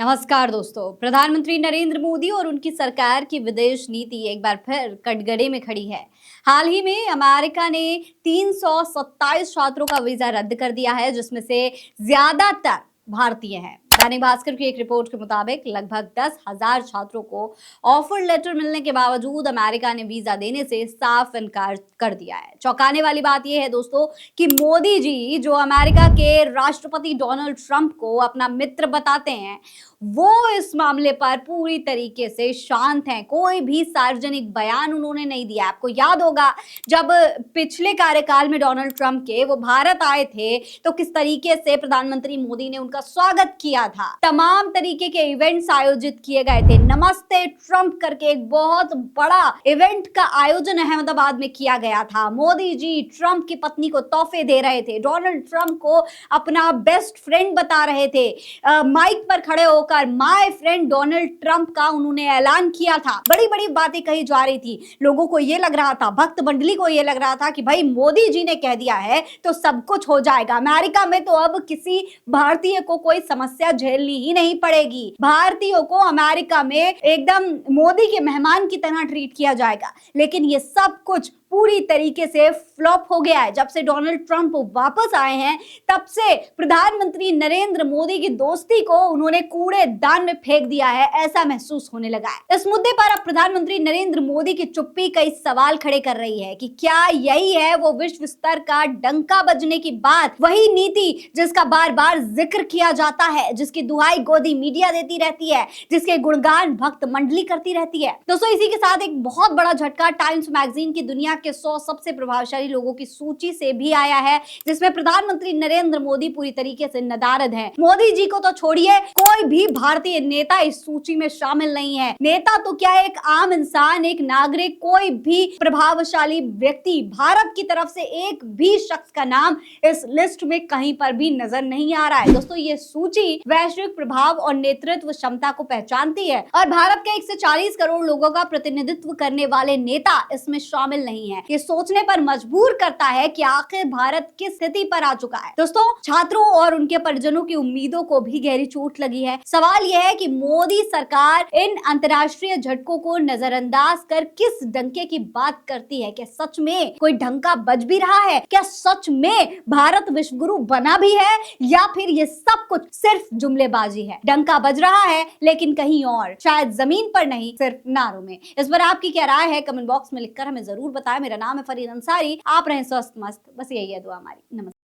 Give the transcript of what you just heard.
नमस्कार दोस्तों। प्रधानमंत्री नरेंद्र मोदी और उनकी सरकार की विदेश नीति एक बार फिर कटघरे में खड़ी है। हाल ही में अमेरिका ने 327 छात्रों का वीजा रद्द कर दिया है, जिसमें से ज्यादातर भारतीय हैं। दैनिक भास्कर की एक रिपोर्ट के मुताबिक लगभग 10,000 छात्रों को ऑफर लेटर मिलने के बावजूद अमेरिका ने वीजा देने से साफ इनकार कर दिया है। चौंकाने वाली बात यह है दोस्तों कि मोदी जी, जो अमेरिका के राष्ट्रपति डोनाल्ड ट्रंप को अपना मित्र बताते हैं, वो इस मामले पर पूरी तरीके से शांत हैं। कोई भी सार्वजनिक बयान उन्होंने नहीं दिया। आपको याद होगा, जब पिछले कार्यकाल में डोनाल्ड ट्रंप के वो भारत आए थे, तो किस तरीके से प्रधानमंत्री मोदी ने उनका स्वागत किया था। तमाम तरीके के इवेंट्स आयोजित किए गए थे। नमस्ते ट्रंप करके एक बहुत बड़ा इवेंट का आयोजन अहमदाबाद में किया गया था। मोदी जी ट्रंप की पत्नी को तोहफे दे रहे थे, डोनाल्ड ट्रंप को अपना बेस्ट फ्रेंड बता रहे थे। माइक पर खड़े होकर माय फ्रेंड डोनाल्ड ट्रंप का उन्होंने ऐलान किया था। बड़ी बड़ी बातें कही जा रही थी। लोगों को यह लग रहा था, भक्त मंडली को यह लग रहा था कि भाई मोदी जी ने कह दिया है तो सब कुछ हो जाएगा। अमेरिका में तो अब किसी भारतीय को कोई समस्या झेलनी ही नहीं पड़ेगी। भारतीयों को अमेरिका में एकदम मोदी के मेहमान की तरह ट्रीट किया जाएगा। लेकिन ये सब कुछ पूरी तरीके से फ्लॉप हो गया है। जब से डोनाल्ड ट्रंप वापस आए हैं, तब से प्रधानमंत्री नरेंद्र मोदी की दोस्ती को उन्होंने कूड़ेदान में फेंक दिया है, ऐसा महसूस होने लगा है। इस मुद्दे पर अब प्रधानमंत्री नरेंद्र मोदी की चुप्पी कई सवाल खड़े कर रही है कि क्या यही है वो विश्व स्तर का डंका बजने की बात, वही नीति जिसका बार बार जिक्र किया जाता है, जिसकी दुहाई गोदी मीडिया देती रहती है, जिसके गुणगान भक्त मंडली करती रहती है। दोस्तों, इसी के साथ एक बहुत बड़ा झटका टाइम्स मैगजीन की दुनिया के 100 सबसे प्रभावशाली लोगों की सूची से भी आया है, जिसमें प्रधानमंत्री नरेंद्र मोदी पूरी तरीके से नदारद हैं। मोदी जी को तो छोड़िए, कोई भी भारतीय नेता इस सूची में शामिल नहीं है। नेता तो क्या, एक आम इंसान, एक नागरिक, कोई भी प्रभावशाली व्यक्ति, भारत की तरफ से एक भी शख्स का नाम इस लिस्ट में कहीं पर भी नजर नहीं आ रहा है। दोस्तों, ये सूची वैश्विक प्रभाव और नेतृत्व क्षमता को पहचानती है और भारत के 140 करोड़ लोगों का प्रतिनिधित्व करने वाले नेता इसमें शामिल नहीं है। ये सोचने पर मजबूर करता है कि आखिर भारत किस स्थिति पर आ चुका है। दोस्तों, छात्रों और उनके परिजनों की उम्मीदों को भी गहरी चोट लगी है। सवाल यह है कि मोदी सरकार इन अंतर्राष्ट्रीय झटकों को नजरअंदाज कर किस डंके की बात करती है। क्या सच में कोई डंका बज भी रहा है? क्या सच में भारत विश्वगुरु बना भी है, या फिर ये सब कुछ सिर्फ जुमलेबाजी है? डंका बज रहा है, लेकिन कहीं और, शायद जमीन पर नहीं, सिर्फ नारों में। इस पर आपकी क्या राय है? कमेंट बॉक्स में लिखकर हमें जरूर बताएं। मेरा नाम है फरीद अंसारी। आप रहें स्वस्थ मस्त, बस यही है दुआ हमारी। नमस्कार।